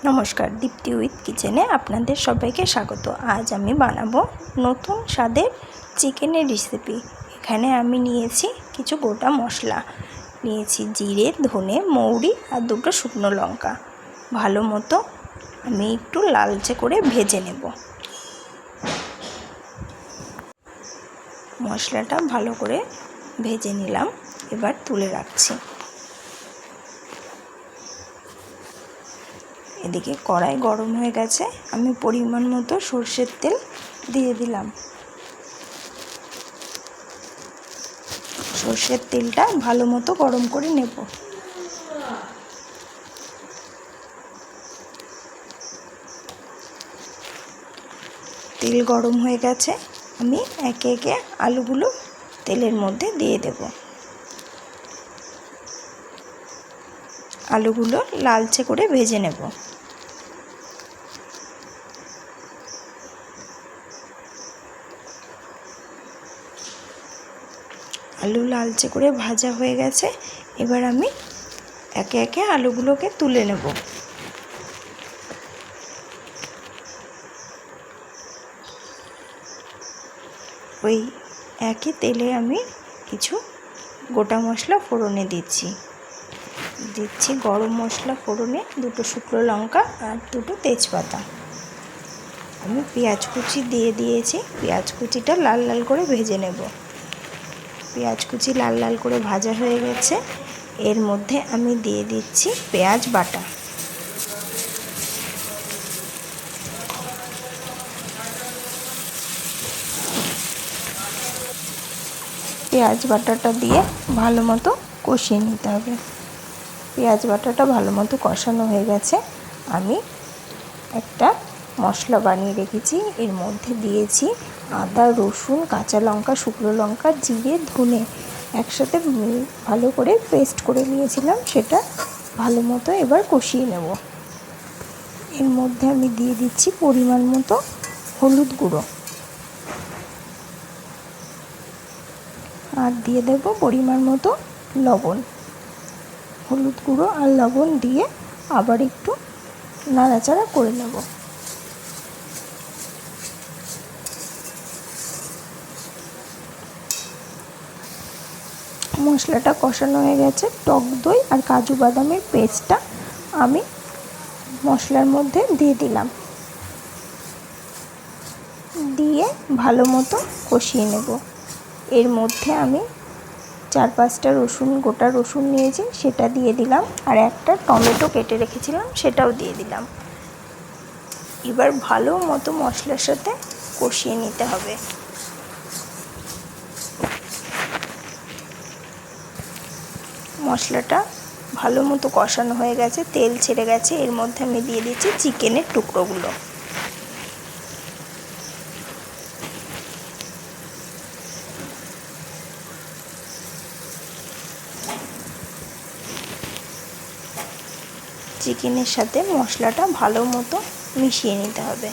নমস্কার, দীপ্তি উইথ কিচেনে আপনাদের সবাইকে স্বাগত। আজ আমি বানাবো নতুন স্বাদের চিকেনের রেসিপি। এখানে আমি নিয়েছি কিছু গোটা মশলা, নিয়েছি জিরে, ধনে, মৌরি আর দুটো শুকনো লঙ্কা। ভালো মতো আমি একটু লালচে করে ভেজে নেব। মশলাটা ভালো করে ভেজে নিলাম, এবার তুলে রাখছি। এদিকে কড়াই গরম হয়ে গেছে, আমি পরিমাণ মতো সরষের তেল দিয়ে দিলাম। সরষের তেলটা ভালো মতো গরম করে নেব। তেল গরম হয়ে গেছে, আমি একে একে আলুগুলো তেলের মধ্যে দিয়ে দেব। আলুগুলো লালচে করে ভেজে নেব। আলু লালচে করে ভাজা হয়ে গেছে, এবার আমি একে একে আলুগুলোকে তুলে নেব। ওই একই তেলে আমি কিছু গোটা মশলা ফোড়নে দিচ্ছি গরম মশলা ফোড়নে, দুটো শুকনো লঙ্কা আর দুটো তেজপাতা। আমি পেঁয়াজ কুচি দিয়ে দিয়েছি, পেঁয়াজ কুচিটা লাল লাল করে ভেজে নেব। পেঁয়াজ কুচি লাল লাল করে ভাজা হয়ে গেছে, এর মধ্যে আমি দিয়ে দিচ্ছি পেঁয়াজ বাটা। পেঁয়াজ বাটাটা দিয়ে ভালো মতো কষিয়ে নিতে হবে। পেঁয়াজ বাটাটা ভালো মতো কষানো হয়ে গেছে, আমি একটা মশলা বানিয়ে রেখেছি, এর মধ্যে দিয়েছি আদা, রসুন, কাঁচা লঙ্কা, শুকনো লঙ্কা, জিরে, ধনে একসাথে ভালো করে পেস্ট করে নিয়েছিলাম, সেটা ভালো মতো এবার কষিয়ে নেব। এর মধ্যে আমি দিয়ে দিচ্ছি পরিমাণ মতো হলুদ গুঁড়ো, আর দিয়ে দেব পরিমাণ মতো লবণ। হলুদ গুঁড়ো আর লবণ দিয়ে আবার একটু নাড়াচাড়া করে নেব। মশলাটা কষানো হয়ে গেছে, টক দই আর কাজু বাদামের পেস্টটা আমি মশলার মধ্যে দিয়ে দিলাম, দিয়ে ভালো মতো কষিয়ে নেব। এর মধ্যে আমি 4-5টা গোটা রসুন নিয়েছি, সেটা দিয়ে দিলাম, আর একটা টমেটো কেটে রেখেছিলাম সেটাও দিয়ে দিলাম। এবার ভালো মতো মশলার সাথে কষিয়ে নিতে হবে। মশলাটা ভালো মতো কষানো হয়ে গেছে, তেল ছেড়ে গেছে, এর মধ্যে আমি দিয়ে দিচ্ছি চিকেনের টুকরোগুলো। চিকেনের সাথে মশলাটা ভালো মতো মিশিয়ে নিতে হবে।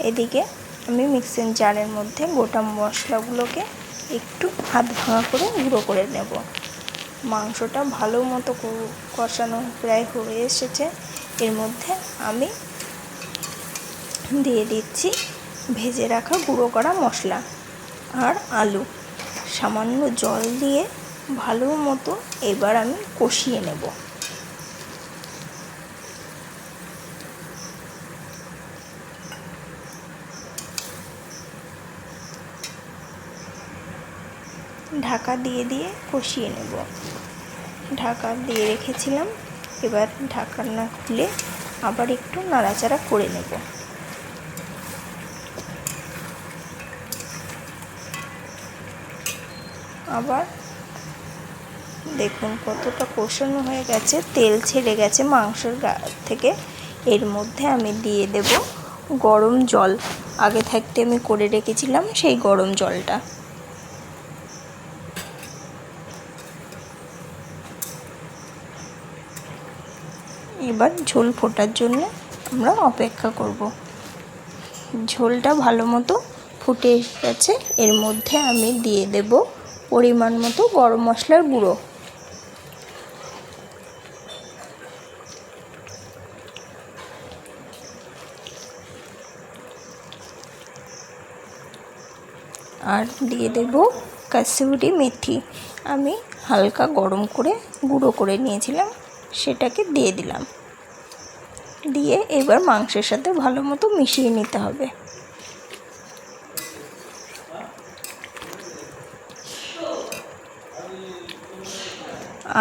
এদিকে আমি মিক্সিং জারের মধ্যে গোটা মশলাগুলোকে একটু হাত ভাঙা করে গুঁড়ো করে নেব। মাংসটা ভালো মতো কষানো প্রায় হয়ে এসেছে, এর মধ্যে আমি দিয়ে দিচ্ছি ভেজে রাখা গুঁড়ো করা মশলা আর আলু। সামান্য জল দিয়ে ভালো মতো এবার আমি কষিয়ে নেব। ঢাকা দিয়ে দিয়ে কষিয়ে নেব। ঢাকা দিয়ে রেখেছিলাম, এবার ঢাকা না খুলে আবার একটু নাড়াচাড়া করে নেব। আবার দেখুন কতটা কষানো হয়ে গেছে, তেল ছেড়ে গেছে মাংসের গা থেকে। এর মধ্যে আমি দিয়ে দেব গরম জল, আগে থাকতে আমি করে রেখেছিলাম সেই গরম জলটা। এবার ঝোল ফোটার জন্য আমরা অপেক্ষা করব। ঝোলটা ভালো মতো ফুটে গেছে, এর মধ্যে আমি দিয়ে দেব পরিমাণ মতো গরম মশলার গুঁড়ো। আর দিয়ে দেব কাসুরি মেথি। আমি হালকা গরম করে গুঁড়ো করে নিয়েছিলাম, সেটাকে দিয়ে দিলাম। দিয়ে এবার মাংসের সাথে ভালো মতো মিশিয়ে নিতে হবে।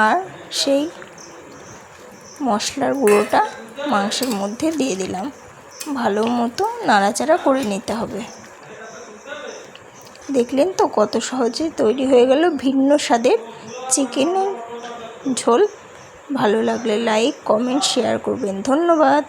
আর সেই মশলার গুঁড়োটা মাংসের মধ্যে দিয়ে দিলাম। ভালো মতো নাড়াচাড়া করে নিতে হবে। দেখলেন তো কত সহজে তৈরি হয়ে গেল ভিন্ন স্বাদের চিকেনের ঝোল। ভালো লাগলে লাইক, কমেন্ট, শেয়ার করবেন। ধন্যবাদ।